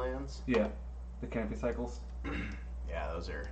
Dreamlands? Yeah, the canopy cycles. Yeah, those are...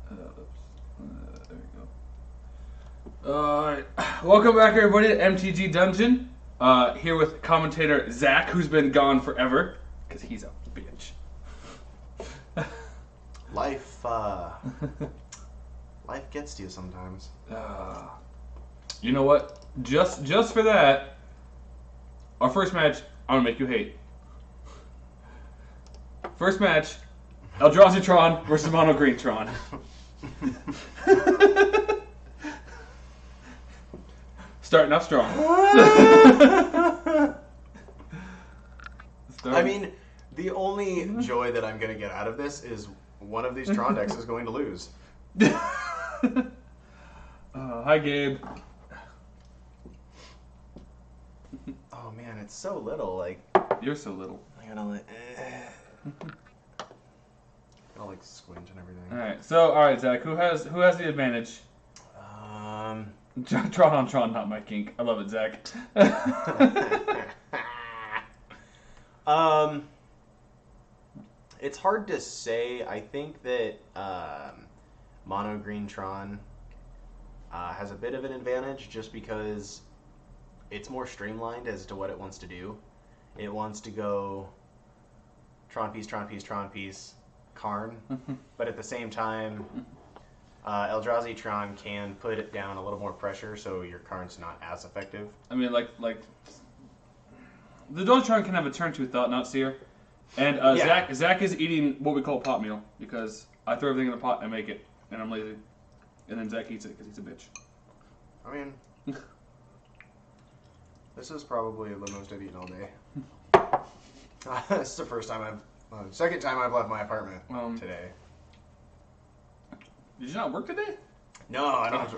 There we go. Alright. Welcome back, everybody, to MTG Dungeon. Here with commentator Zach, who's been gone forever, because he's a bitch. Life, life gets to you sometimes. You know what? Just for that, our first match, I'm going to make you hate. First match, Eldrazi Tron versus Mono G Tron. Starting off strong. I mean, the only joy that I'm going to get out of this is one of these Tron decks is going to lose. Hi, Gabe. Oh man, it's so little. Like, You're so little. I gotta like squint and everything. All right, Zach. Who has the advantage? Tron on Tron, not my kink. I love it, Zach. It's hard to say. I think that Mono G Tron has a bit of an advantage just because it's more streamlined as to what it wants to do. It wants to go Tron piece, Tron piece, Tron piece, Karn, but at the same time, Eldrazi Tron can put it down a little more pressure, so your Karn's not as effective. I mean, like the Eldrazi can have a turn 2 thought, not seer. And yeah. Zach is eating what we call pot meal because I throw everything in the pot and make it, and I'm lazy. And then Zach eats it because he's a bitch. I mean, this is probably the most I've eaten all day. This is the second time I've left my apartment today. Did you not work today? No, I don't.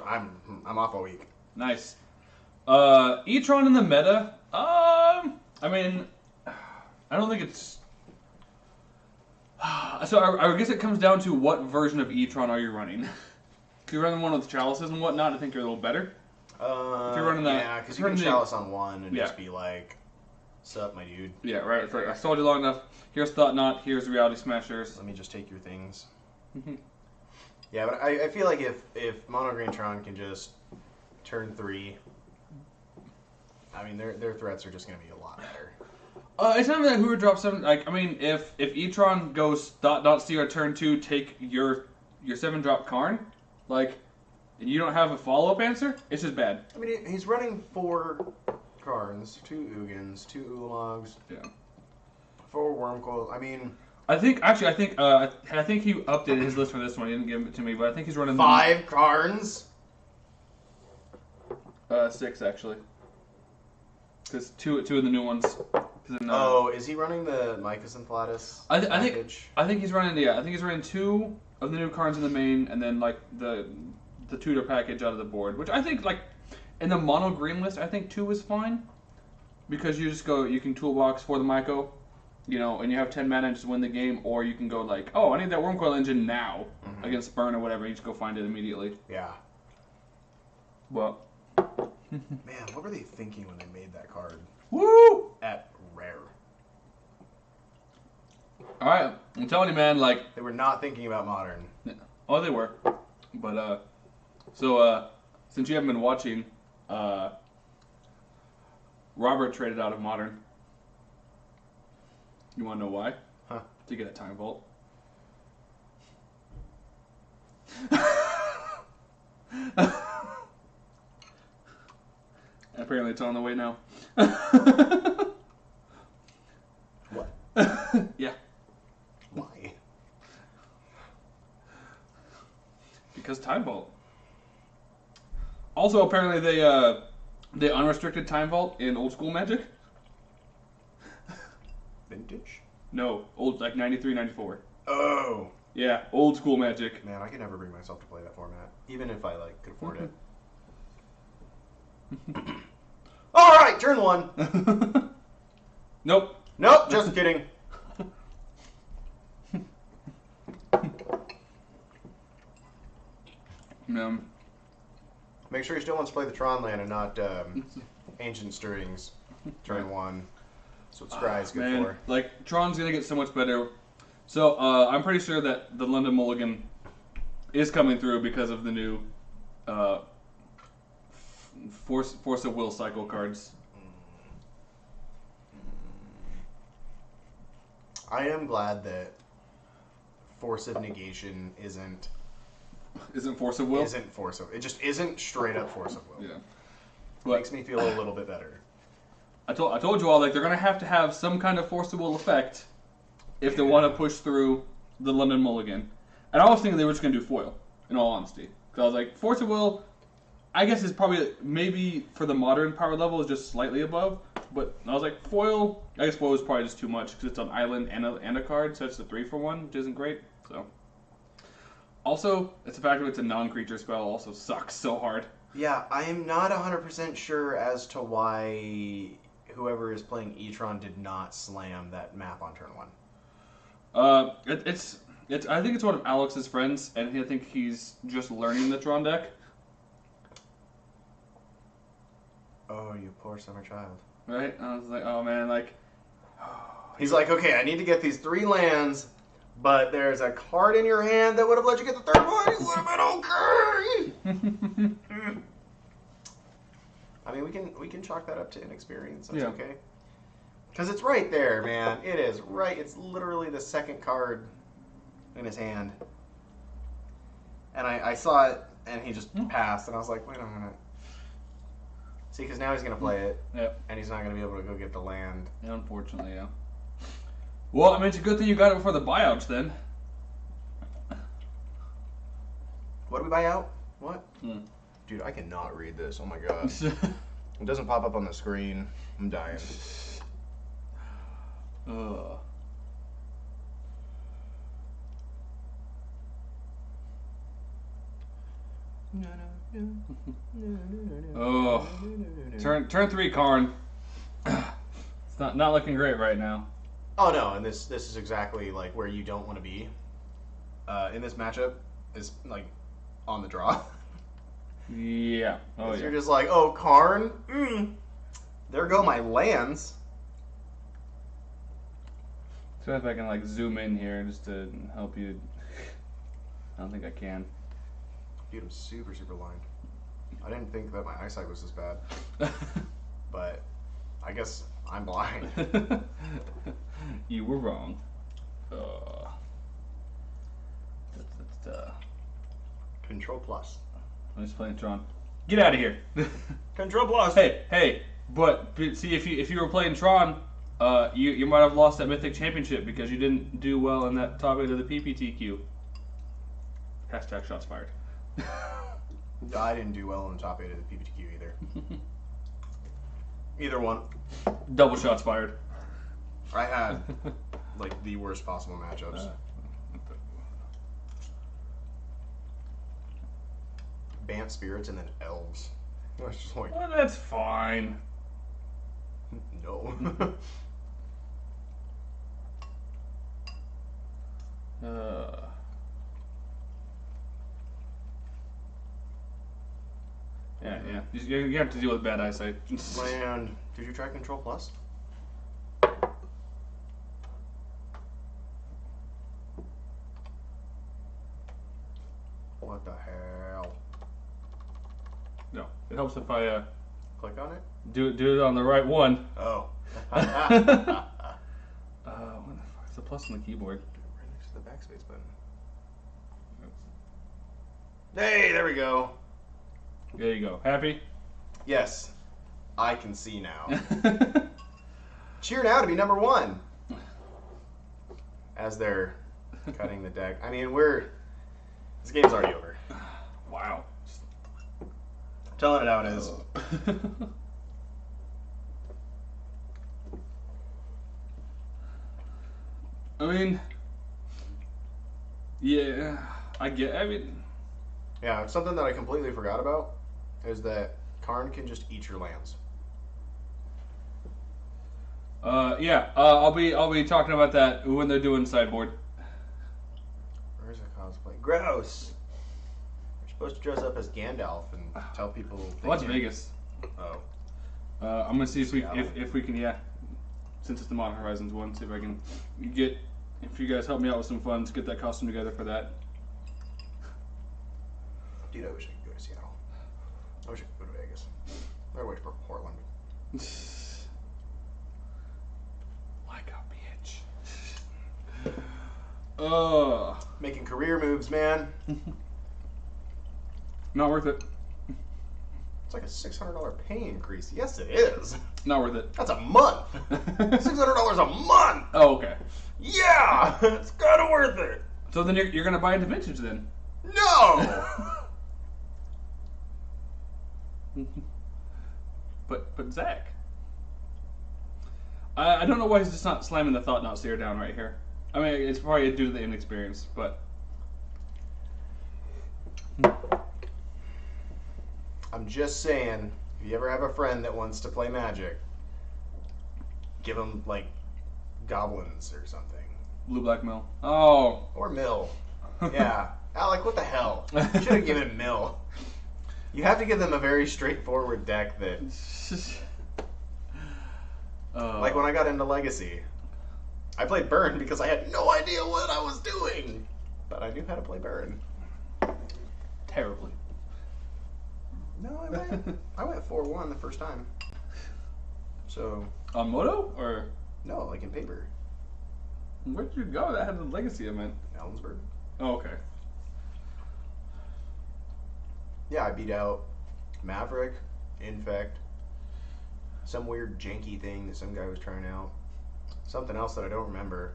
I'm off all week. Nice. E-Tron in the meta. I mean, I don't think it's. So I guess it comes down to what version of E-Tron are you running? If you're running one with chalices and whatnot, I think you're a little better. If you're running that, yeah, because you can chalice on one and yeah. just be like, "Sup, my dude." Yeah, right. It's like, I stalled you long enough. Here's Thought Knot. Here's Reality Smashers. Let me just take your things. Yeah, but I feel like if Mono Green Tron can just turn 3, I mean their threats are just going to be a lot better. It's not even that Hoover drops 7. Like, I mean, if E-Tron goes Thought Knot Steer turn 2, take your 7-drop Karn, like, and you don't have a follow-up answer, it's just bad. I mean, he's running 4 Karns, 2 Ugins, 2 Ulags, yeah, 4 Wormcoils. I mean, I think he updated his list for this one. He didn't give it to me, but I think he's running 5 Karns. 6 actually, because two of the new ones. Is he running the Micas and Platus? I think he's running. Yeah, I think he's running 2 of the new cards in the main, and then like the tutor package out of the board, which I think like in the mono green list, I think 2 is fine because you can toolbox for the Myco, and you have 10 mana and just win the game, or you can go like, oh, I need that Wormcoil engine now against Burn or whatever, and you just go find it immediately. Yeah. Well, man, what were they thinking when they made that card? Woo! At rare. All right, I'm telling you, man. Like they were not thinking about modern. Oh, they were, but so since you haven't been watching, Robert traded out of modern. You want to know why? Huh? To get a time vault. Apparently, it's on the way now. What? Yeah. Why? Because time vault. Also, apparently they unrestricted time vault in old school Magic. Vintage? No, old like 93, 94. Oh. Yeah, old school Magic. Man, I could never bring myself to play that format, even if I could afford it. All right, turn 1. Nope. Nope, just kidding. Make sure he still wants to play the Tron land and not Ancient Stirrings. Turn 1. That's what Scry's good for. Like, Tron's going to get so much better. So, I'm pretty sure that the London Mulligan is coming through because of the new Force of Will cycle cards. I am glad that Force of Negation isn't Force of Will? Isn't Force of... It just isn't straight up Force of Will. Yeah. But, makes me feel a little bit better. I told you all, like, they're going to have some kind of Force of Will effect if they want to push through the London Mulligan. And I was thinking they were just going to do foil, in all honesty. Because I was like, Force of Will, I guess is probably, maybe for the modern power level, is just slightly above. But I was like, foil, I guess foil is probably just too much because it's on island and a card, so it's a 3-for-1, which isn't great. So, also, it's the fact that it's a non-creature spell also sucks so hard. Yeah, I'm not 100% sure as to why whoever is playing E-Tron did not slam that map on turn 1. It's I think it's one of Alex's friends, and I think he's just learning the Tron deck. Oh, you poor summer child. Right? I was like, oh man, like... He's like, okay, I need to get these 3 lands, but there's a card in your hand that would have let you get the 3rd one. It would have been okay. I mean, we can chalk that up to inexperience. That's okay. Because it's right there, man. It is right. It's literally the 2nd card in his hand. And I saw it, and he just passed, and I was like, wait a minute. See, because now he's going to play it, and he's not going to be able to go get the land. Yeah, unfortunately, yeah. Well, I mean, it's a good thing you got it before the buyouts, then. What do we buy out? What? Dude, I cannot read this. Oh, my God. It doesn't pop up on the screen. I'm dying. Oh, turn 3, Karn. It's not looking great right now. Oh no, and this is exactly like where you don't want to be. In this matchup is like on the draw. Yeah. Oh, yeah. You're just like, oh, Karn? There go my lands. So if I can like zoom in here just to help you. I don't think I can. Dude, I'm super, super blind. I didn't think that my eyesight was this bad. But I guess I'm blind. You were wrong. Control plus. I'm just playing Tron. Get out of here. Control plus. Hey, but see if you were playing Tron, you might have lost that Mythic Championship because you didn't do well in that top 8 of the PPTQ. Hashtag shots fired. I didn't do well in the top 8 of the PPTQ either. Either one. Double shots fired. I had like the worst possible matchups. Bant spirits and then elves. I was just like, Well, that's fine. no. Yeah. You have to deal with bad eyesight. Man, did you try Control Plus? What the hell? No, it helps if I Click on it? do it on the right one. Oh. What the fuck? It's a plus on the keyboard. Right next to the backspace button. Hey, there we go. There you go. Happy? Yes, I can see now. Cheer now to be number 1. As they're cutting the deck. I mean, this game's already over. Wow. I'm telling it how it is. I mean, yeah, I mean, Yeah, something that I completely forgot about is that Karn can just eat your lands. I'll be talking about that when they're doing sideboard. Where's the cosplay? Gross! You're supposed to dress up as Gandalf and tell people. What's Vegas? Oh. I'm gonna see if we Seattle. if we can since it's the Modern Horizons one, see if I can get if you guys help me out with some funds, get that costume together for that. Dude, I wish I could go to Seattle. I wish I could go to Vegas. I wish for Portland. Like a bitch. Making career moves, man. Not worth it. It's like a $600 pay increase. Yes, it is. Not worth it. That's a month. $600 a month. Oh, okay. Yeah, it's kind of worth it. So then you're gonna buy into vintage then? No. But Zach, I don't know why he's just not slamming the Thought Not Seer down right here. I mean, it's probably due to the inexperience, but I'm just saying, if you ever have a friend that wants to play Magic, give them like goblins or something, Blue Black Mill. Oh, or Mill. Yeah, Alec, what the hell? You should have given him Mill. You have to give them a very straightforward deck that, like when I got into Legacy, I played Burn because I had no idea what I was doing, but I knew how to play Burn. terribly. No, I went 4-1 the first time. So On Moto or no, like in paper, where'd you go? That had the Legacy I meant. Ellensburg. Oh, okay. Yeah, I beat out Maverick, Infect, some weird janky thing that some guy was trying out, something else that I don't remember,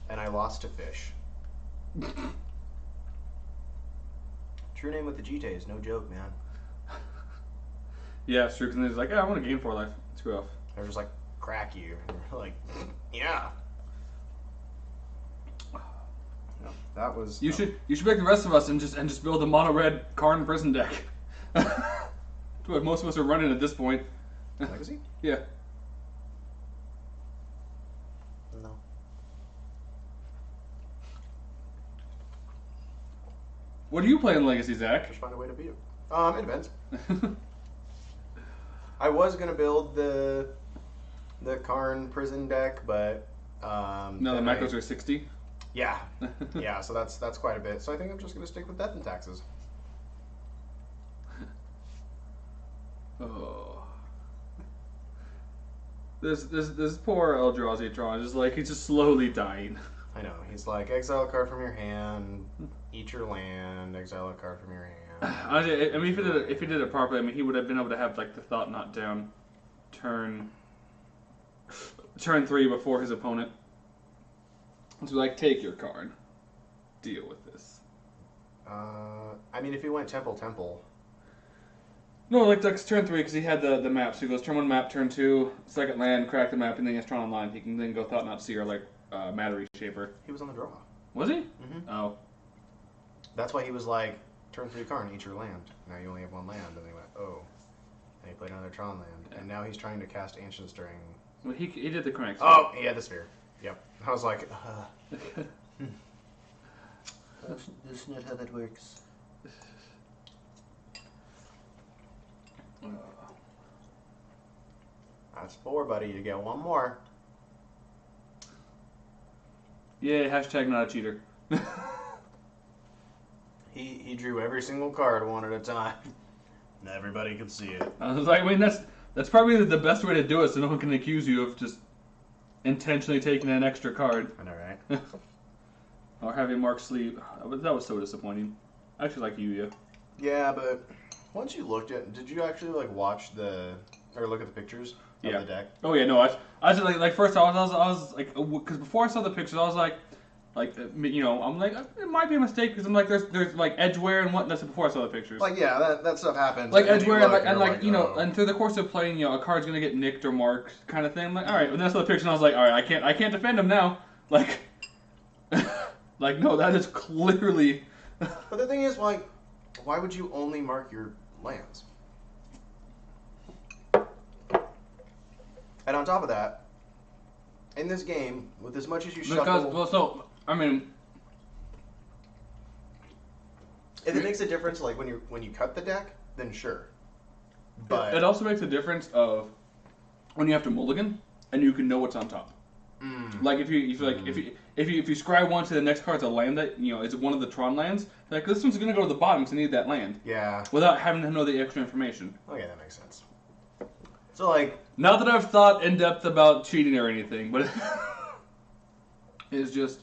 and I lost to Fish. True name with the GT is no joke, man. Yeah, it's true. Because he's like, yeah, I want to gain 4 life. Screw off. They're just like, crack you. And you're like, yeah. No, that was. You should pick the rest of us and just build a mono red Karn prison deck. That's what most of us are running at this point. Legacy? Yeah. No. What do you play in Legacy, Zach? Just find a way to beat him. It depends. I was gonna build the Karn prison deck, but no, the macros are 60. Yeah, yeah. So that's quite a bit. So I think I'm just gonna stick with Death and Taxes. Oh, this poor Eldrazi Tron is like he's just slowly dying. I know. He's like, exile a card from your hand, eat your land, exile a card from your hand. I mean, if he did it properly, I mean, he would have been able to have like the thought not down, turn 3 before his opponent. So like, take your card, deal with this. I mean, if he went Temple. No, like that's turn 3 because he had the map. So he goes turn 1 map, turn 2, second land, crack the map, and then he has Tron online. He can then go Thought Not Seer like Matter Reshaper. He was on the draw. Was he? Mm-hmm. Oh. That's why he was like, turn 3 Karn, eat your land. Now you only have 1 land. And they went, oh. And he played another Tron land. And now he's trying to cast Ancient Stirring. Well, he did the correct. Oh, he had the sphere. Yep. I was like, that's not how that works. That's 4, buddy. You get 1 more. Yeah, hashtag not a cheater. He drew every single card 1 at a time. And everybody could see it. I was like, I mean, that's probably the best way to do it, so no one can accuse you of just intentionally taking an extra card. I know, right? Or having Mark sleep. That was so disappointing. I actually like Yuya. Yeah, but once you looked at, did you actually like watch or look at the pictures of the deck? Oh yeah, no, I just like first I was like, because before I saw the pictures, I was like, you know, I'm like, it might be a mistake because I'm like, there's like edgeware and whatnot. That's before I saw the pictures. Like, yeah, that stuff happens. Like edgeware and like you know, oh. and through the course of playing, you know, a card's gonna get nicked or marked, kind of thing. I'm like, all right. And then I saw the picture and I was like, all right, I can't defend him now. Like, like no, that is clearly. But the thing is, like, why would you only mark your lands? And on top of that, in this game, with as much as you shuffle... Well, so, I mean... If it makes a difference, like, when you cut the deck, then sure. But... It also makes a difference of when you have to mulligan, and you can know what's on top. Like, if you scry 1 to the next card, it's a land that, you know, it's one of the Tron lands, like, this one's going to go to the bottom because I need that land. Yeah. Without having to know the extra information. Okay, that makes sense. So, like... Not that I've thought in depth about cheating or anything, but it's just...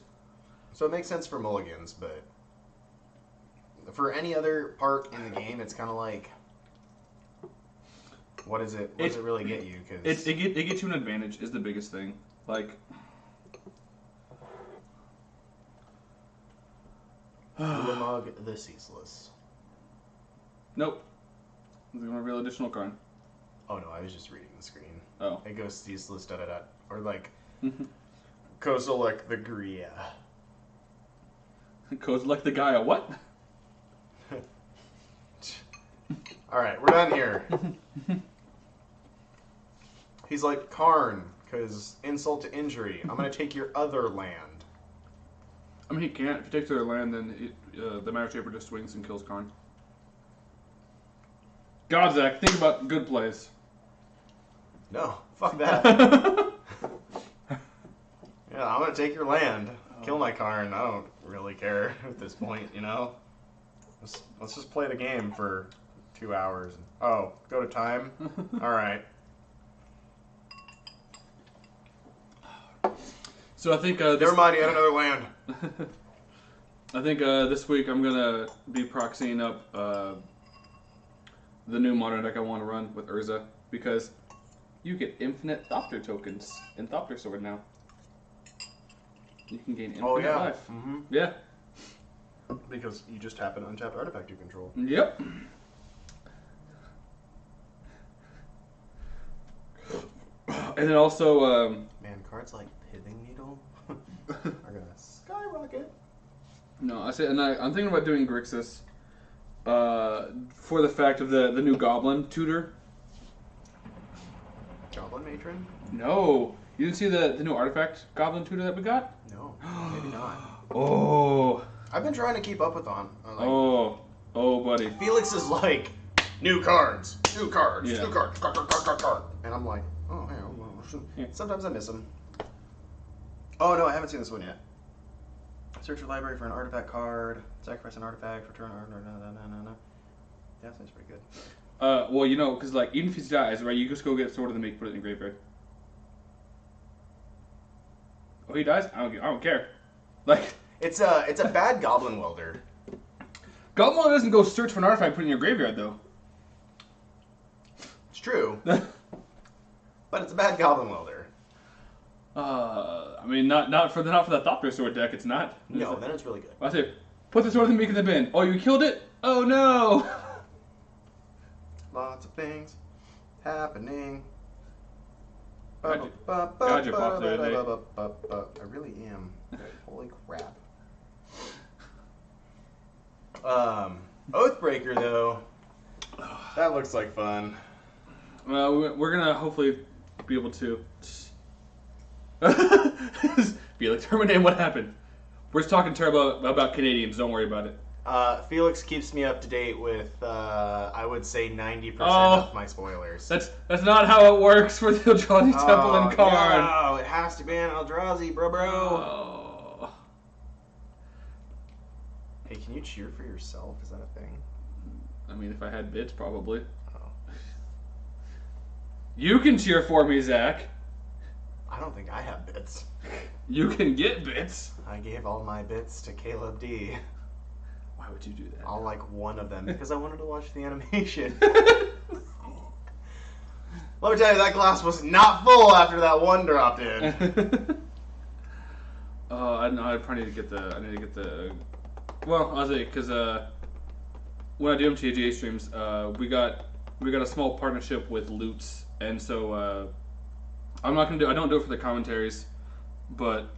So it makes sense for mulligans, but for any other part in the game, it's kind of like... What does it really get you? Cause... It gets you an advantage is the biggest thing. Like... Ulamog the Ceaseless. Nope. I'm going to reveal additional card. Oh no, I was just reading the screen. Oh. It goes ceaseless, or like, Kozilek the Gria. Kozilek the guy, a what? Alright, we're done here. He's like, Karn, because insult to injury. I'm going to take your other land. I mean, he can't. If he takes their land, then the Matter Shaper just swings and kills Karn. God, Zach, think about good plays. No, fuck that. Yeah, I'm gonna take your land, kill my Karn. I don't really care at this point, you know. Let's just play the game for 2 hours. Oh, go to time. All right. So I think never mind. You had another land. I think this week I'm gonna be proxying up the new modern deck I want to run with Urza because you get infinite Thopter tokens in Thopter Sword now. You can gain infinite life. Mm-hmm. Yeah. Because you just tap an untapped artifact you control. Yep. And then also... Man, cards like Pithing Needle are gonna skyrocket. No, I'm thinking about doing Grixis for the fact of the new Goblin tutor. Goblin Matron? No. You didn't see the new artifact Goblin tutor that we got? No, maybe not. Oh. I've been trying to keep up with on. Like, oh, buddy. Felix is like, new cards, Yeah. new cards, card. And I'm like, oh, hey, Yeah. sometimes I miss them. Oh, no, I haven't seen this one yet. Search your library for an artifact card. Sacrifice an artifact. Return an artifact. No. Yeah, that seems pretty good. Well, you know, because, like, even if he dies, right, you just go get Sword of the Make, put it in the graveyard. Oh, he dies? I don't care. Like... It's a bad Goblin Welder. Goblin Welder doesn't go search for an artifact, put it in your graveyard, though. It's true. But it's a bad Goblin Welder. I mean, not for the Thopter Sword deck, it's not. No, then it's really good. I say, put the Sword of the Make in the bin. Oh, you killed it? Oh, no! Lots of things happening. God, you're popular today. I really am. Holy crap. Oathbreaker, though. That looks like fun. Well, we're gonna hopefully be able to... Be like, terminate what happened. We're just talking terrible about Canadians, don't worry about it. Felix keeps me up to date with, I would say 90% of my spoilers. That's not how it works for the Eldrazi Temple and Karn. No, it has to be an Eldrazi, bro. Oh. Hey, can you cheer for yourself? Is that a thing? I mean, if I had bits, probably. Oh. You can cheer for me, Zach. I don't think I have bits. You can get bits. I gave all my bits to Caleb D. Why would you do that? All like one of them because I wanted to watch the animation. Let me tell you, that glass was not full after that one dropped in. I know. I probably need to get the. I need to get the. Well, I'll say because when I do MTGA streams, we got a small partnership with Loots, and so I'm not gonna do. I don't do it for the commentaries, but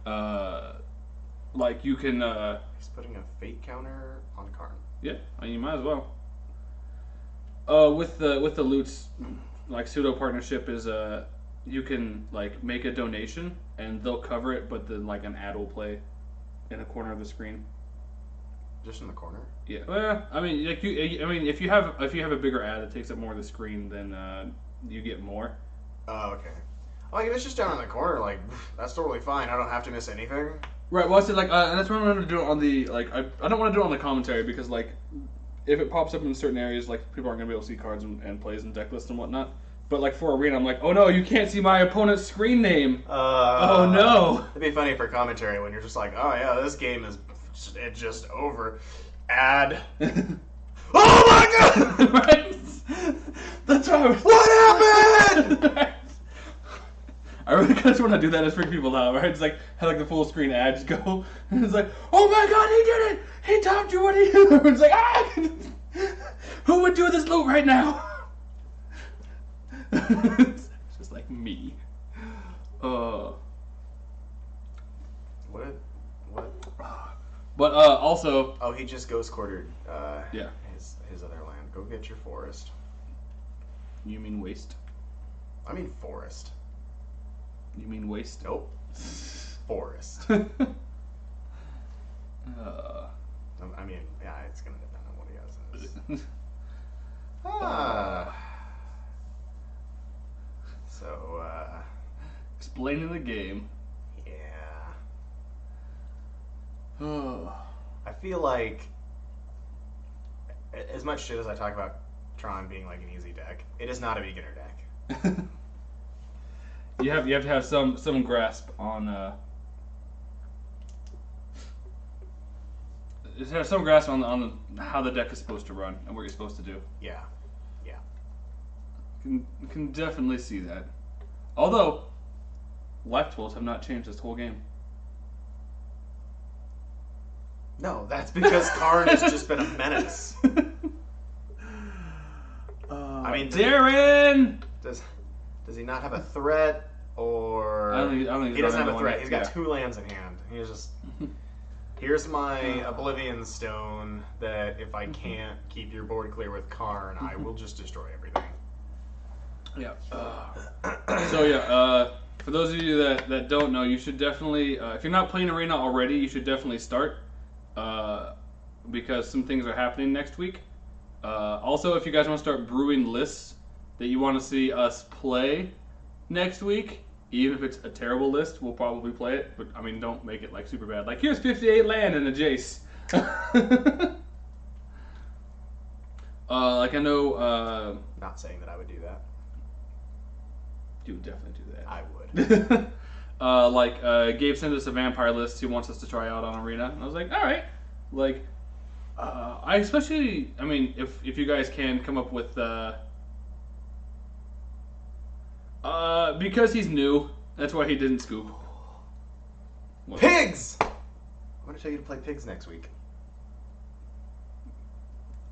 like you can. He's putting a fate counter on Karn. Yeah, I mean, you might as well. With the Loots, like pseudo partnership is you can like make a donation and they'll cover it, but then like an ad will play in a corner of the screen. Just in the corner. Yeah. Well, I mean, like if you have a bigger ad that takes up more of the screen, then you get more. Oh, okay. Like if it's just down in the corner, like that's totally fine. I don't have to miss anything. Right. Well, I said like, and that's what I'm going to do it on the like. I don't want to do it on the commentary because like, if it pops up in certain areas, like people aren't going to be able to see cards and plays and deck lists and whatnot. But like for arena, I'm like, oh no, you can't see my opponent's screen name. Oh no. It'd be funny for commentary when you're just like, oh yeah, this game is just over. Ad. Oh my god! Right? That's right. What happened? I really just want to do that to freak people out, right? It's like have like the full screen ads go, and it's like, oh my god, he did it! He topped you. What are you? It's like, who would do this loot right now? It's just like me. What? But also. Oh, he just ghost quartered. Yeah. His other land. Go get your forest. You mean waste? I mean forest. You mean waste? Nope. Forest. I mean, yeah, it's gonna depend on what he has. So, explaining the game. Yeah. I feel like, as much shit as I talk about Tron being like an easy deck, it is not a beginner deck. You have to have some grasp on just have some grasp on how the deck is supposed to run and what you're supposed to do. Yeah. Can definitely see that. Although life tools have not changed this whole game. No, that's because Karn has just been a menace. I mean, Darren. Does he not have a threat, or I don't think he doesn't have a threat? One. He's got 2 lands in hand. He's just here's my Oblivion Stone that if I can't keep your board clear with Karn, I will just destroy everything. Yeah. For those of you that don't know, you should definitely if you're not playing Arena already, you should definitely start. because some things are happening next week. Also, if you guys want to start brewing lists that you want to see us play next week, even if it's a terrible list, we'll probably play it. But I mean, don't make it like super bad. Like here's 58 land and a Jace. Like I know. Not saying that I would do that. You would definitely do that. I would. Gabe sent us a vampire list he wants us to try out on Arena, and I was like, all right. Like, I especially, I mean, if you guys can come up with, because he's new, that's why he didn't scoop. What? Pigs! I'm going to tell you to play pigs next week.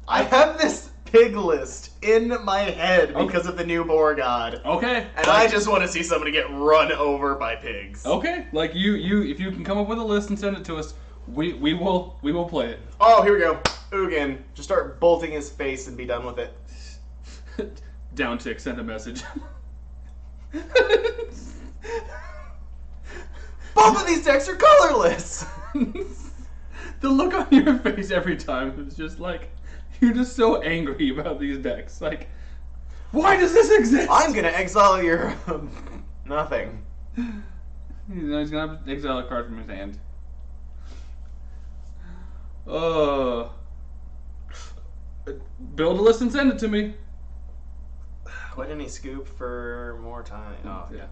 I have this pig list in my head because of the new boar god. Okay. And I just want to see somebody get run over by pigs. Okay. Like if you can come up with a list and send it to us, we will play it. Oh, here we go. Ugin. Just start bolting his face and be done with it. Down tick, send a message. Both of these decks are colorless! The look on your face every time is just like, you're just so angry about these decks. Like, why does this exist? I'm gonna exile your... nothing. He's gonna have to exile a card from his hand. Build a list and send it to me. Why didn't he scoop for more time? Oh, yeah.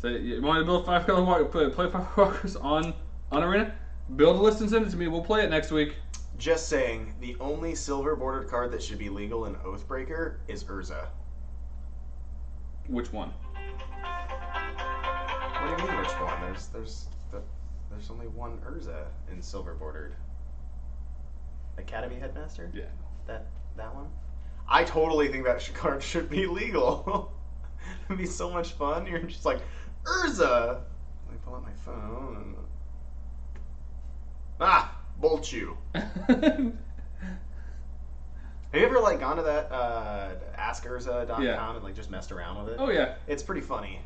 So you want to build 5 color walk, play 5 walkers on Arena? Build a list and send it to me. We'll play it next week. Just saying, the only silver bordered card that should be legal in Oathbreaker is Urza. Which one? What do you mean which one? There's only one Urza in silver bordered. Academy Headmaster? Yeah. That one? I totally think that card should be legal. It'd be so much fun. You're just like, Urza! Let me pull out my phone. Bolt you. Have you ever like gone to that askurza.com and like just messed around with it? Oh yeah. It's pretty funny.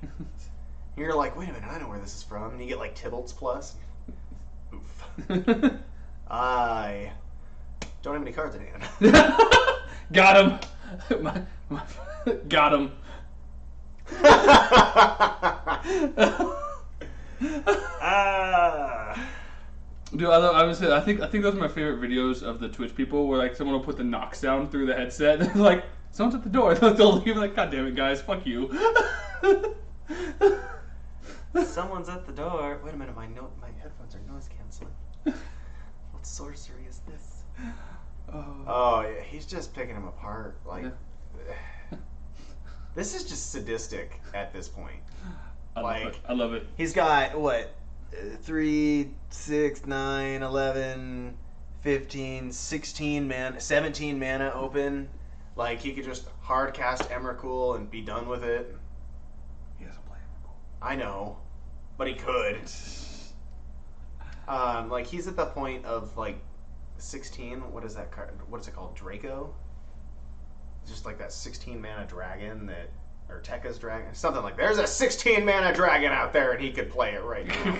You're like, wait a minute, I know where this is from. And you get like Tybalt's plus. Oof. I don't have any cards in hand. Got him. Got him. Dude, I think those are my favorite videos of the Twitch people, where like someone will put the knocks down through the headset, and like someone's at the door, they'll leave like, God damn it, guys, fuck you. Someone's at the door. Wait a minute, my headphones are noise canceling. What sorcery is this? Oh yeah, he's just picking him apart. Like, this is just sadistic at this point. I love it. He's got what? 3, 6, 9, 11, 15, 16 mana, 17 mana open. Like, he could just hard cast Emrakul and be done with it. He doesn't play Emrakul. I know, but he could. Like, he's at the point of like 16. What is that card? What is it called? Draco. Just like that 16 mana dragon that. Or Tekka's dragon, something like that. There's a 16 mana dragon out there, and he could play it right now.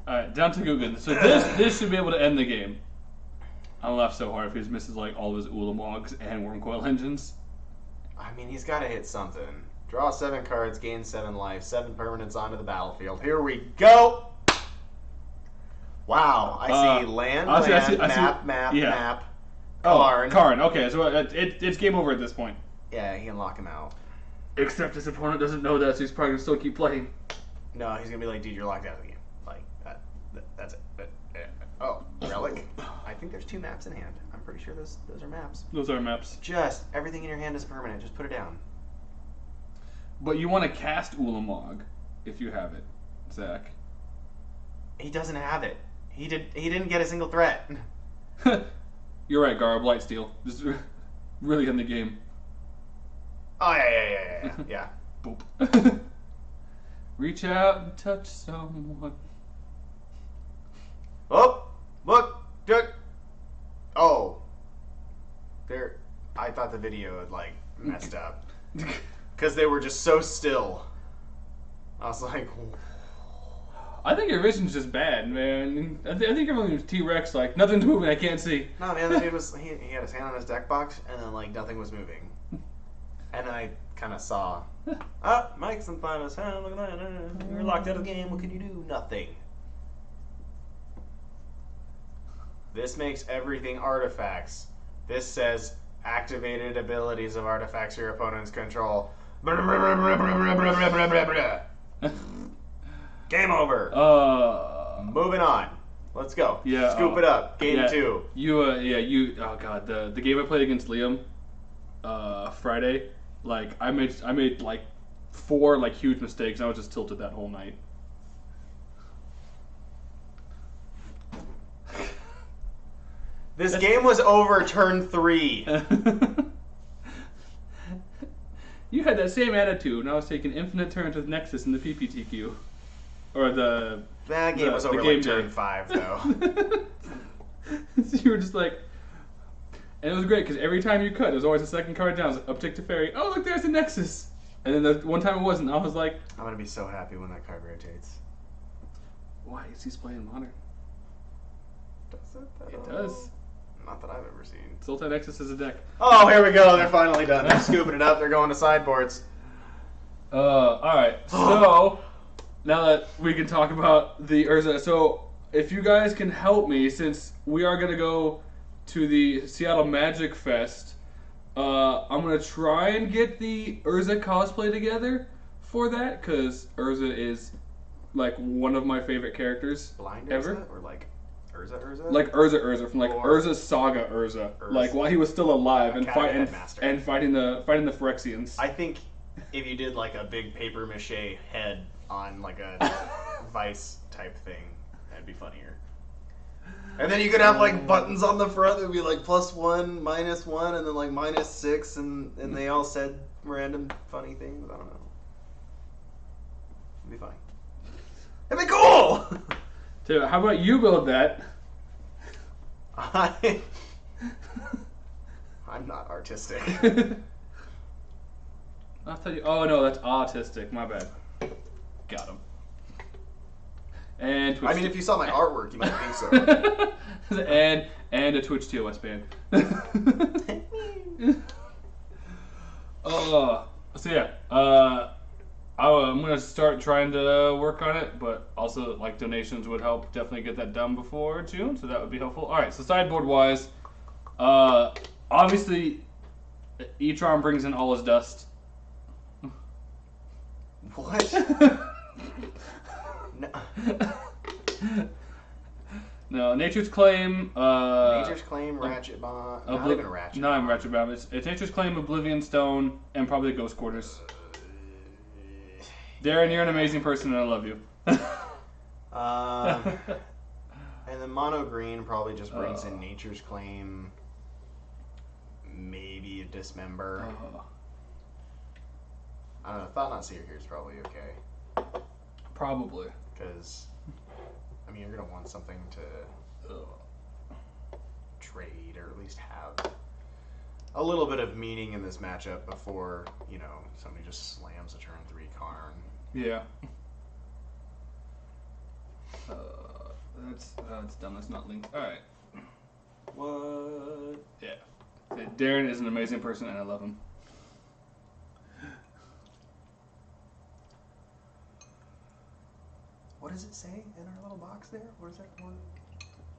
All right, down to Guggen. So this should be able to end the game. I'll laugh so hard if he misses like all of his Ulamogs and Wormcoil engines. I mean, he's got to hit something. Draw 7 cards, gain 7 life, 7 permanents onto the battlefield. Here we go. Wow, I see land, map. Karn. Karn. Okay, so it's game over at this point. Yeah, he can lock him out. Except his opponent doesn't know that, so he's probably going to still keep playing. No, he's going to be like, dude, you're locked out of the game. Like, that's it. Oh, Relic? I think there's 2 maps in hand. I'm pretty sure those are maps. Those are maps. Just, everything in your hand is permanent. Just put it down. But you want to cast Ulamog, if you have it, Zach. He doesn't have it. He didn't get a single threat. You're right, Garb. Lightsteel. Just really in the game. Oh, yeah. Boop. Reach out and touch someone. Oh, look, good. Oh. There, I thought the video had, like, messed up. Because they were just so still. I was like... I think your vision's just bad, man. I think everyone's T-Rex, like, nothing's moving, I can't see. No, man, the dude was, he had his hand on his deck box, and then, like, nothing was moving. And then I kind of saw, Mike's in finals, look at that, you're locked out of the game, what can you do? Nothing. This makes everything artifacts. This says activated abilities of artifacts your opponents control. Game over. Moving on. Let's go. Yeah. Scoop it up. Game 2. Oh god, the game I played against Liam, Friday, like I made like 4 like huge mistakes. I was just tilted that whole night. This game was over turn 3. You had that same attitude, and I was taking infinite turns with Nexus in the PPTQ. Or That game was over game like turn day. 5, though. So you were just like... And it was great, because every time you cut, there was always a second card down. It was like, uptick to fairy. Oh, look, there's a Nexus. And then the one time it wasn't, I was like... I'm going to be so happy when that card rotates. Why is he playing Modern? Does it? It does. Not that I've ever seen. Sultan Nexus is a deck. Oh, here we go. They're finally done. They're scooping it up. They're going to sideboards. Alright, so... Now that we can talk about the Urza, so if you guys can help me, since we are going to go to the Seattle Magic Fest, I'm going to try and get the Urza cosplay together for that, because Urza is like one of my favorite characters Blind ever. Urza? Or like Urza? Like Urza from like Or Urza's Saga Urza, Urza. like while he was still alive and Academy Headmaster. fighting the Phyrexians. I think if you did like a big paper mache head on like a vice type thing, that'd be funnier. And then you could have like buttons on the front that would be like +1, -1, and then like -6, and they all said random funny things. I don't know. It'd be fine. It'd be cool! Dude, how about you build that? I'm not artistic. I'll tell you. Oh no, that's autistic. My bad. Got him. And Twitch I mean, if you saw my artwork, you might think so. and a Twitch TOS band. So yeah, I'm gonna start trying to work on it, but also like donations would help definitely get that done before June, so that would be helpful. All right, so sideboard wise, obviously, E-Tron brings in all his dust. What? No. No, Nature's Claim. Nature's Claim, Ratchet Bomb. Not even Ratchet No, Bomb. I'm Ratchet Bomb. It's Nature's Claim, Oblivion Stone, and probably Ghost Quarters. Darren, you're an amazing person, and I love you. And then Mono Green probably just brings in Nature's Claim, maybe a Dismember. I don't know. Thought Not Seer here is probably okay. Probably. Because, I mean, you're going to want something to trade or at least have a little bit of meaning in this matchup before, you know, somebody just slams a turn 3 Karn. Yeah. That's dumb. That's not linked. All right. What? Yeah. Darren is an amazing person, and I love him. What does it say in our little box there? What is that for?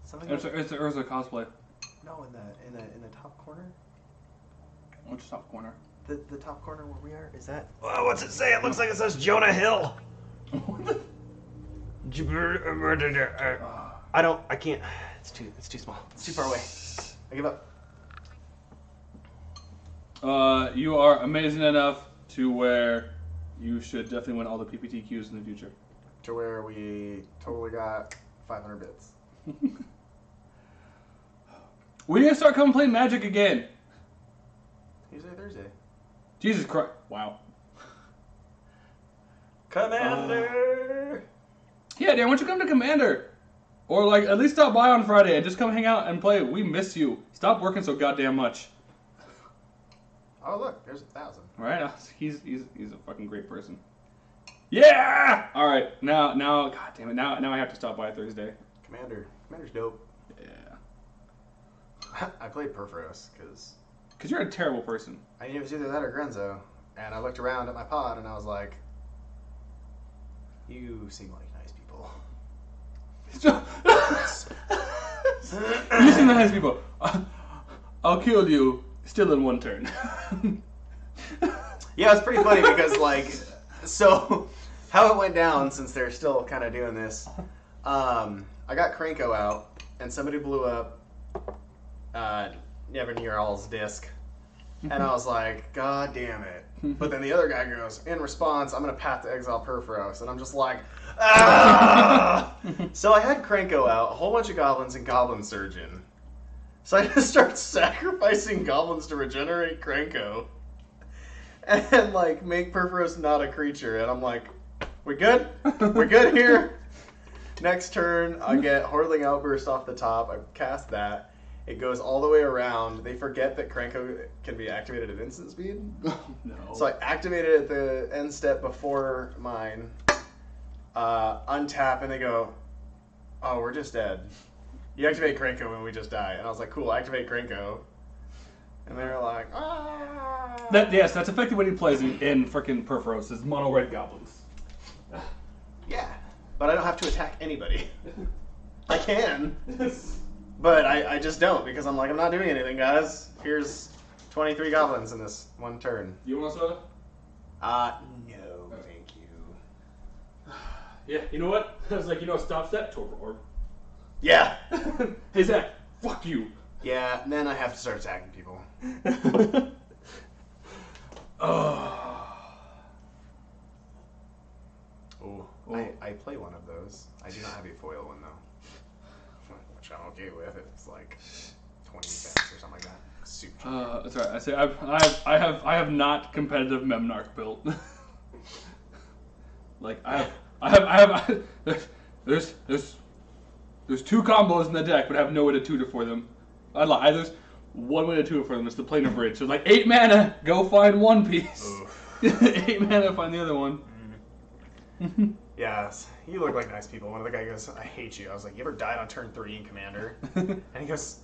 Something. It's an Urza cosplay. No, in the top corner. Which top corner? The top corner where we are. Is that? Oh, what's it say? It looks like it says Jonah Hill. I can't. It's too small. It's too far away. I give up. You are amazing enough to where you should definitely win all the PPTQs in the future. To where we totally got 500 bits. We're gonna start coming playing Magic again. Tuesday, Thursday. Jesus Christ! Wow. Commander. Yeah, Dan, why don't you come to Commander? Or like at least stop by on Friday and just come hang out and play. We miss you. Stop working so goddamn much. Oh look, there's 1,000. All right, he's a fucking great person. Yeah! Alright, now, god damn it, now I have to stop by Thursday. Commander's dope. Yeah. I played Perforos because You're a terrible person. I knew it was either that or Grenzo, and I looked around at my pod and I was like, you seem like nice people. You seem like nice people. I'll kill you still in one turn. Yeah, it's pretty funny because, like, so how it went down, since they're still kind of doing this, I got Kranko out, and somebody blew up Never Near All's disc, and I was like, God damn it. But then the other guy goes, in response, I'm going to Path to Exile Perforos, and I'm just like, ah! So I had Kranko out, a whole bunch of goblins, and Goblin Surgeon. So I just start sacrificing goblins to regenerate Kranko. And, like, make Perforos not a creature. And I'm like, we good? We're good here? Next turn, I get Hordeling Outburst off the top. I cast that. It goes all the way around. They forget that Kranko can be activated at instant speed. No. So I activate it at the end step before mine. Untap, and they go, oh, we're just dead. You activate Kranko when we just die. And I was like, cool, activate Kranko. And they were like, ah. Yes, that's effectively what he plays in frickin' Perforos, is mono red goblins. Yeah, but I don't have to attack anybody. I can, but I just don't, because I'm like, I'm not doing anything, guys. Here's 23 goblins in this one turn. You want a soda? No, thank you. Yeah, you know what? I was like, you know what stops that? Torpor Orb. Yeah. Hey, Zach, fuck you. Yeah, and then I have to start attacking people. Oh. Ooh, I play one of those. I do not have a foil one, though. Which I'm okay with. It's like 20 cents or something like that. Super cheap. That's right. I say I have not competitive Memnarch built. Like I have there's two combos in the deck, but I have no way to tutor for them. I lie. There's one way to tutor for them. It's the Planar Bridge. So like 8 mana, go find one piece. 8 mana, find the other one. Yeah, you look like nice people. One of the guys goes, I hate you. I was like, you ever died on turn 3 in Commander? And he goes,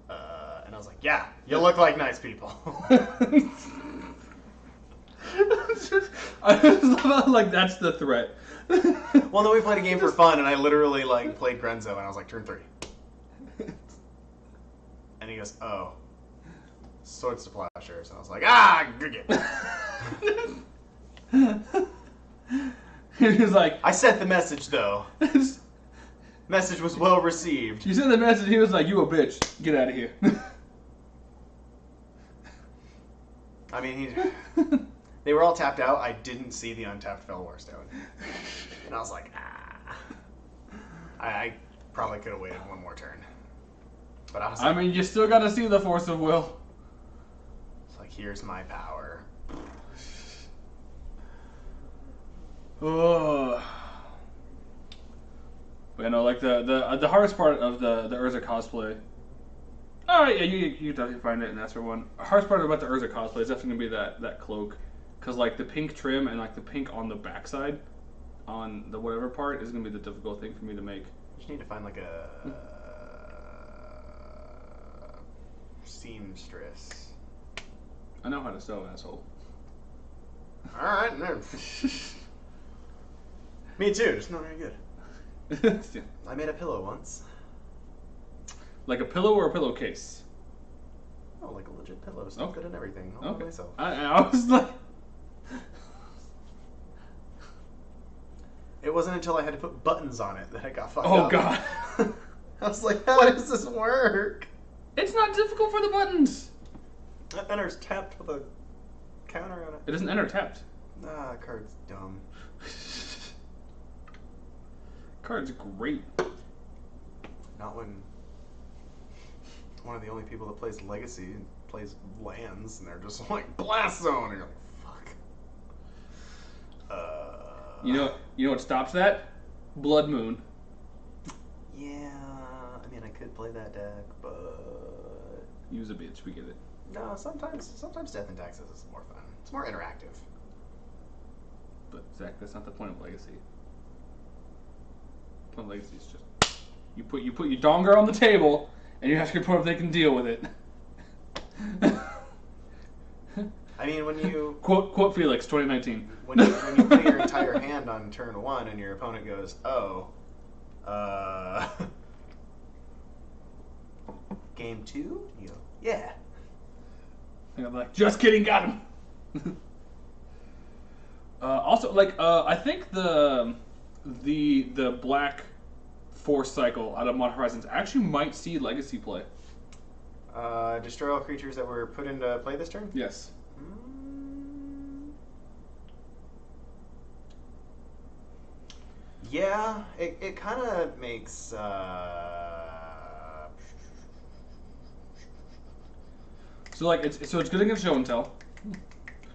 and I was like, yeah, you look like nice people. I just love how, like, that's the threat. Well, then we played a game for fun, and I literally, like, played Grenzo, and I was like, turn 3. And he goes, oh, Swords to Plowshares. And I was like, good game. He was like, I sent the message, though. Message was well received. You sent the message, he was like, you a bitch. Get out of here. I mean, they were all tapped out. I didn't see the untapped Fellwar Stone. And I was like, I probably could have waited one more turn. But I was like, I mean, you still gotta see the Force of Will. It's like, here's my power. Oh. But you know, like the hardest part of the Urza cosplay. Oh yeah, you definitely find it, and that's for one. The hardest part about the Urza cosplay is definitely gonna be that cloak, cause like the pink trim and like the pink on the backside, on the whatever part is gonna be the difficult thing for me to make. You just need to find like a seamstress. I know how to sew, asshole. All right, no. Me too, just not very good. I made a pillow once. Like a pillow or a pillowcase? Oh, like a legit pillow. So good and everything. All by myself. I was like... It wasn't until I had to put buttons on it that I got fucked up. Oh, God. I was like, how does this work? It's not difficult for the buttons. That enter's tapped with a counter on it. It doesn't enter tapped. Nah, card's dumb. Card's great. Not when one of the only people that plays Legacy and plays lands, and they're just like, Blast Zone! And you're like, fuck. You know what stops that? Blood Moon. Yeah, I mean, I could play that deck, but... Use a bitch, we get it. No, sometimes Death and Taxes is more fun. It's more interactive. But Zach, that's not the point of Legacy. The point of Legacy is just you put your donger on the table, and you ask your opponent if they can deal with it. I mean, when you quote Felix, 2019. When you play your entire hand on turn 1, and your opponent goes, "Oh, game 2?" You go, "Yeah." And I'm like, just kidding, got him. Also, like, I think the black force cycle out of Modern Horizons actually might see Legacy play. Destroy all creatures that were put into play this turn? Yes. Yeah, it kind of makes... So like it's good against Show and Tell.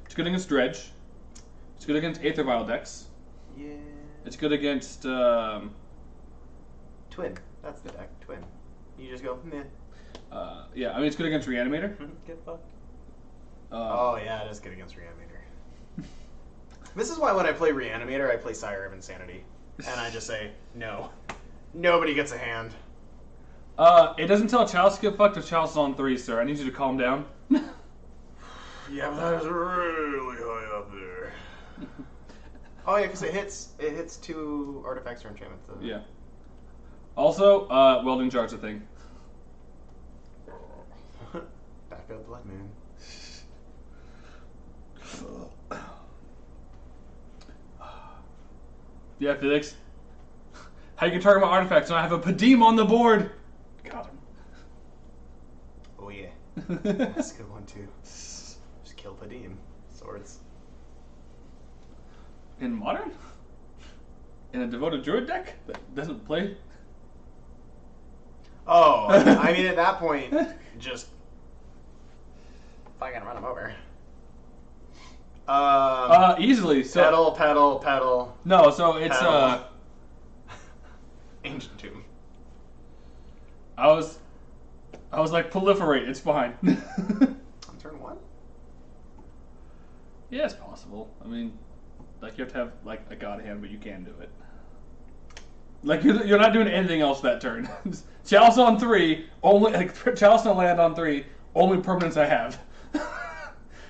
It's good against Dredge. It's good against Aether Vial decks. Yeah. It's good against Twin. That's the deck. Twin. You just go, meh. Yeah, I mean it's good against Reanimator. Get fucked. Oh yeah, it is good against Reanimator. This is why when I play Reanimator, I play Sire of Insanity. And I just say, no. Nobody gets a hand. It doesn't tell Chalice to get fucked if Chalice is on 3, sir. I need you to calm down. Yeah, but that is really high up there. Oh yeah, because it hits 2 artifacts or enchantments. Though. Yeah. Also, Welding Jar's a thing. Backup Blood Moon. Yeah, Felix. How you can target my artifacts and I have a Padim on the board? Got him. Oh yeah. That's a good one too. Just kill Padim. Swords. In Modern? In a Devoted Druid deck that doesn't play? Oh, I mean at that point, just fucking run him over. Easily. So Pedal. No, so it's Pedal. Ancient Tomb. I was like proliferate. It's fine. On turn 1? Yeah, it's possible. I mean, like you have to have like a god hand, but you can do it. Like you're not doing anything else that turn. Chalice on 3, only like Chalice on land on 3, only permanents I have.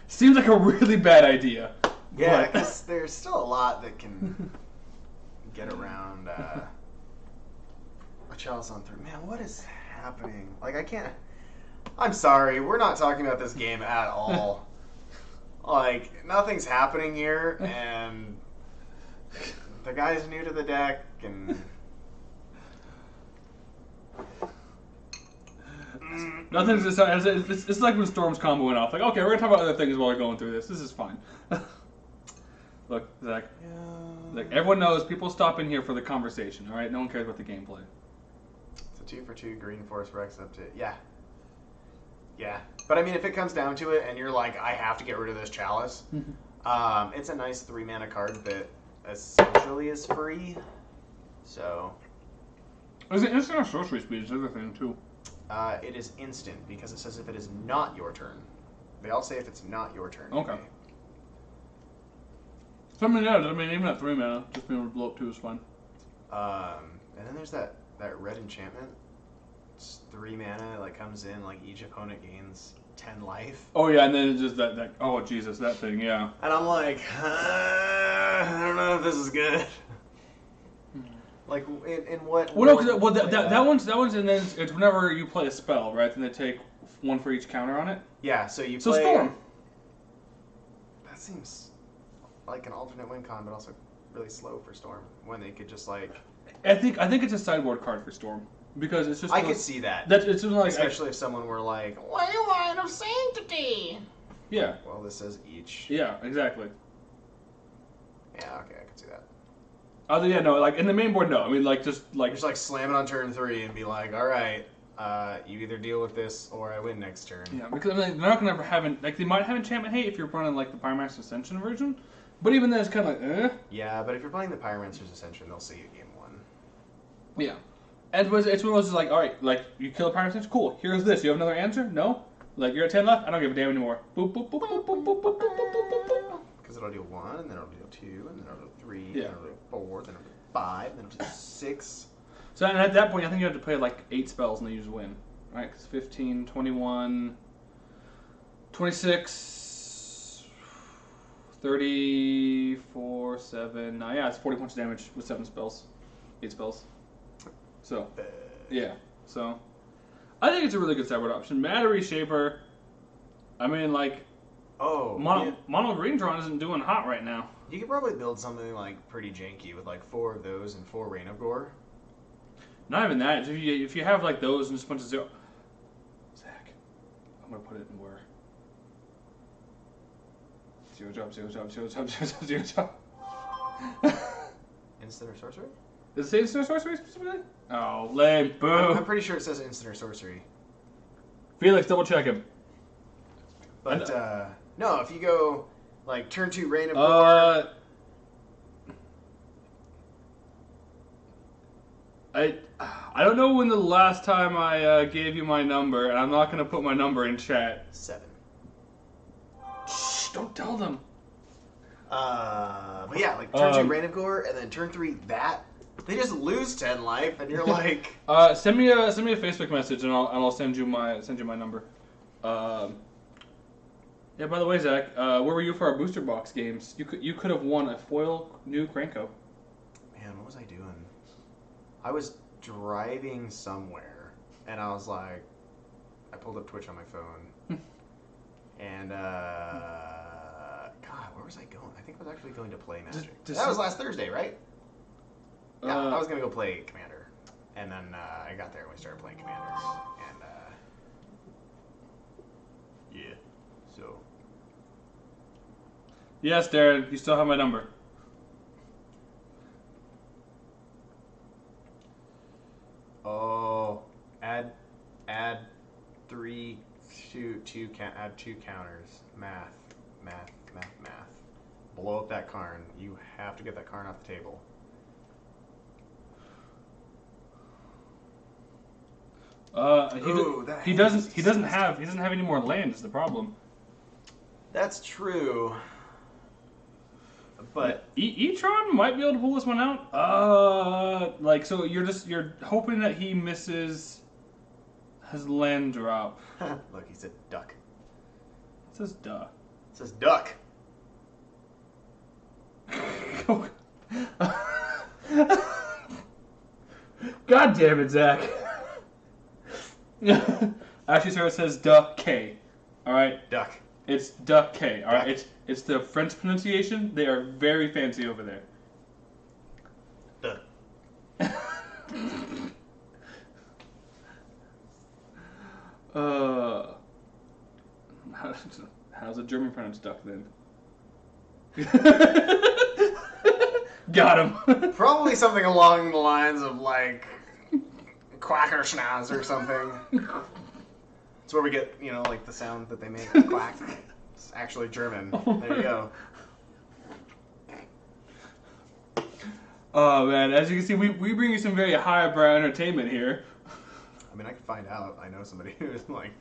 Seems like a really bad idea. Yeah, because there's still a lot that can get around a Chalice on 3. Man, what is happening? Like, I can't... I'm sorry, we're not talking about this game at all. Like, nothing's happening here, and the guy's new to the deck, and... Nothing's just, it's like when Storm's combo went off. Like, okay, we're gonna talk about other things while we're going through this. This is fine. Look, Zach. Yeah. Like everyone knows, people stop in here for the conversation. All right, no one cares about the gameplay. It's a 2/2 green force Rex up to yeah. But I mean, if it comes down to it, and you're like, I have to get rid of this Chalice, it's a nice 3-mana card that essentially is free. So. Is it instant or sorcery speed? Is the other thing too. It is instant because it says if it is not your turn. They all say if it's not your turn. Okay. So I mean, yeah, I mean, even at 3 mana, just being able to blow up 2 is fine. And then there's that red enchantment. It's 3 mana. It like comes in like each opponent gains 10 life. Oh yeah, and then it's just that oh Jesus, that thing, yeah. And I'm like, I don't know if this is good. Like in what? Well, no, that one's and then it's whenever you play a spell, right? Then they take 1 for each counter on it. Yeah, so you play. So Storm. That seems like an alternate win con, but also really slow for Storm. When they could just like. I think it's a sideboard card for Storm because it's just. I could see that. It's just like especially if someone were like, "Wayline of Sanctity." Yeah. Well, this says each. Yeah, exactly. Yeah. Okay, I could see that. Yeah, no, like in the main board, no. I mean, like just like slam it on turn 3 and be like, all right, you either deal with this or I win next turn. Yeah, because I mean, they're not gonna ever have like they might have enchantment hate if you're running like the Pyromancer's Ascension version, but even then it's kind of like, Yeah, but if you're playing the Pyromancer's Ascension, they'll see you game 1. Yeah, and it's one of those like, all right, like you kill a Pyromancer, cool. Here's this. You have another answer? No. Like you're at 10 left. I don't give a damn anymore. Boop boop boop boop boop boop boop boop boop boop boop. Because it'll deal 1, and then it'll deal 2, and then it'll deal 3, Yeah. then it'll deal 4, then it'll deal 5, then it'll deal 6. So and at that point, I think you have to play like 8 spells and then you just win. Right? Because 15, 21, 26, 34, 7, 9. Yeah, it's 40 points of damage with 7 spells. 8 spells. So, yeah. So, I think it's a really good sideboard option. Mattery Shaper, I mean, like, Oh, Mono Green Tron isn't doing hot right now. you could probably build something like pretty janky with like 4 of those and 4 Rain of Gore. Not even that. If you have like those and just a bunch of zero. Zach, I'm gonna put it in where. Zero job, zero job, zero job, zero job, zero job. Instant or sorcery? Does it say instant or sorcery specifically? Oh, lame. Boo. I'm pretty sure it says instant or sorcery. Felix, double check him. But, no, if you go, like, turn 2 Rain of Gore. I don't know when the last time I gave you my number, and I'm not going to put my number in chat. 7. Shh, don't tell them. But yeah, like, turn 2 Rain of Gore, and then turn 3 that. They just lose 10 life, and you're like... Send me a Facebook message, and I'll send you my number. Yeah. By the way, Zach, where were you for our booster box games? You could have won a foil new Kranko. Man, what was I doing? I was driving somewhere, and I was like, I pulled up Twitch on my phone, and God, where was I going? I think I was actually going to play Magic. That was last Thursday, right? Yeah, I was gonna go play Commander, and then I got there and we started playing Commander, and yeah, so. Yes, Darren, you still have my number. Oh, add 3 to add 2 counters. Math. Blow up that Karn. You have to get that Karn off the table. He doesn't have any more land. Is the problem? That's true. But E-Tron might be able to pull this one out. So you're hoping that he misses his land drop. look, he said duck. It says duh. It says duck. God damn it, Zach. Actually, sir, it says duh K. All right. Duck. It's duh K. All right. It's the French pronunciation. They are very fancy over there. Duck. How's a German pronounced duck then? Got him. Probably something along the lines of like Quackerschnaz or something. It's where we get, like the sound that they make, quack. It's actually German. There you go. Oh man, as you can see, we bring you some very highbrow entertainment here. I mean, I can find out. I know somebody who's like,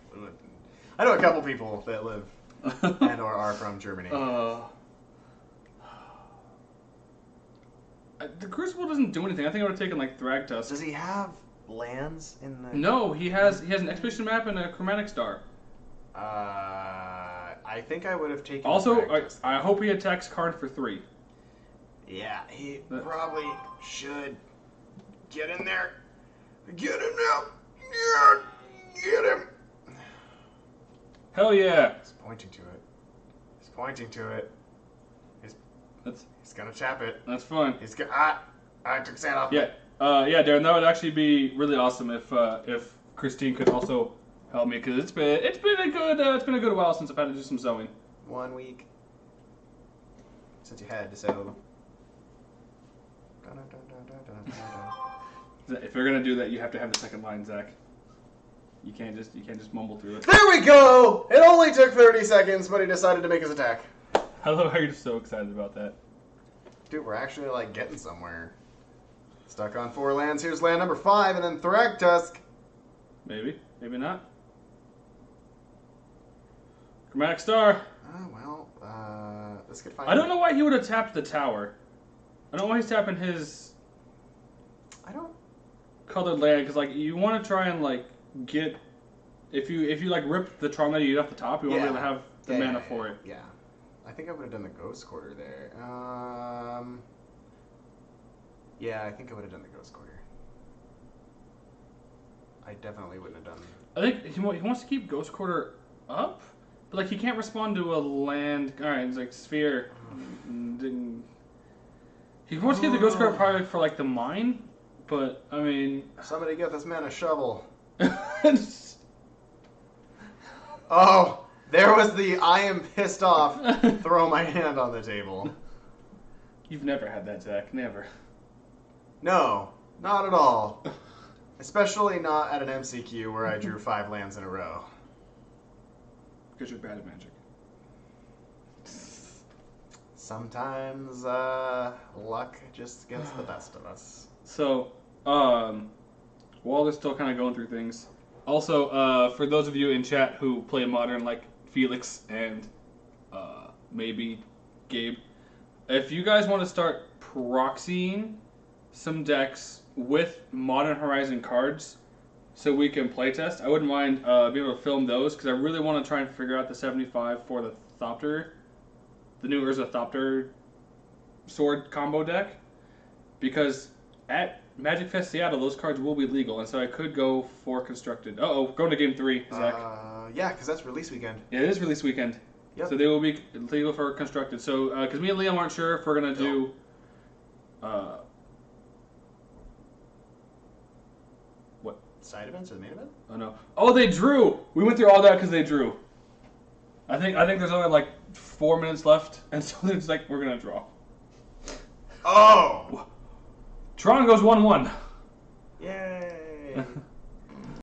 I know a couple people that live and or are from Germany. The Crucible doesn't do anything. I think I would have taken like Thragtusk. Does he have lands in the? No, he has an expedition map and a chromatic star. I think I would have taken. Also, I hope he attacks Karn for 3. Yeah, he probably should. Get in there. Get him now. Yeah, get him. Hell yeah. He's pointing to it. He's gonna tap it. That's fun. He's gonna. I took sand off. Yeah. Darren, that would actually be really awesome if Christine could also help me, because it's been a good while since I've had to do some sewing. 1 week since you had to sew. If you're gonna do that, you have to have the second line, Zach. You can't just mumble through it. There we go! It only took 30 seconds, but he decided to make his attack. I love how you're so excited about that. Dude, we're actually like getting somewhere. Stuck on 4 lands. Here's land number 5, and then Thragtusk. Maybe not. Chromatic Star. This could find. I don't know why he would have tapped the tower. I don't know why he's tapping his. I don't. Colored land, because like you want to try and like get. If you like rip the Tron that you get off the top, you want to be able to have the mana for it. Yeah. I think I would have done the Ghost Quarter there. Yeah, I think I would have done the Ghost Quarter. I definitely wouldn't have done. I think he wants to keep Ghost Quarter up, but like he can't respond to a land. All right, it's like Sphere. He wants to get the Ghost Quarter probably for like the mine, but I mean. Somebody get this man a shovel. Oh, there was the I am pissed off. Throw my hand on the table. You've never had that, Zach. Never. No, not at all. Especially not at an MCQ where I drew 5 lands in a row. Because you're bad at Magic. Sometimes luck just gets the best of us. So, while they're still kind of going through things, also for those of you in chat who play Modern, like Felix and maybe Gabe, if you guys want to start proxying some decks with Modern Horizon cards so we can playtest, I wouldn't mind being able to film those, because I really want to try and figure out the 75 for the Thopter, the new Urza Thopter sword combo deck, because at Magic Fest Seattle those cards will be legal, and so I could go for Constructed. Going to Game 3, Zach. Yeah, because that's release weekend. Yeah, it is release weekend. Yep. So they will be legal for Constructed. So, because me and Liam aren't sure if we're going to do... what? Side events or the main event? Oh, no. Oh, they drew! We went through all that because they drew. I think there's only like 4 minutes left, and so it's like, we're going to draw. Oh! Tron goes 1-1. Yay!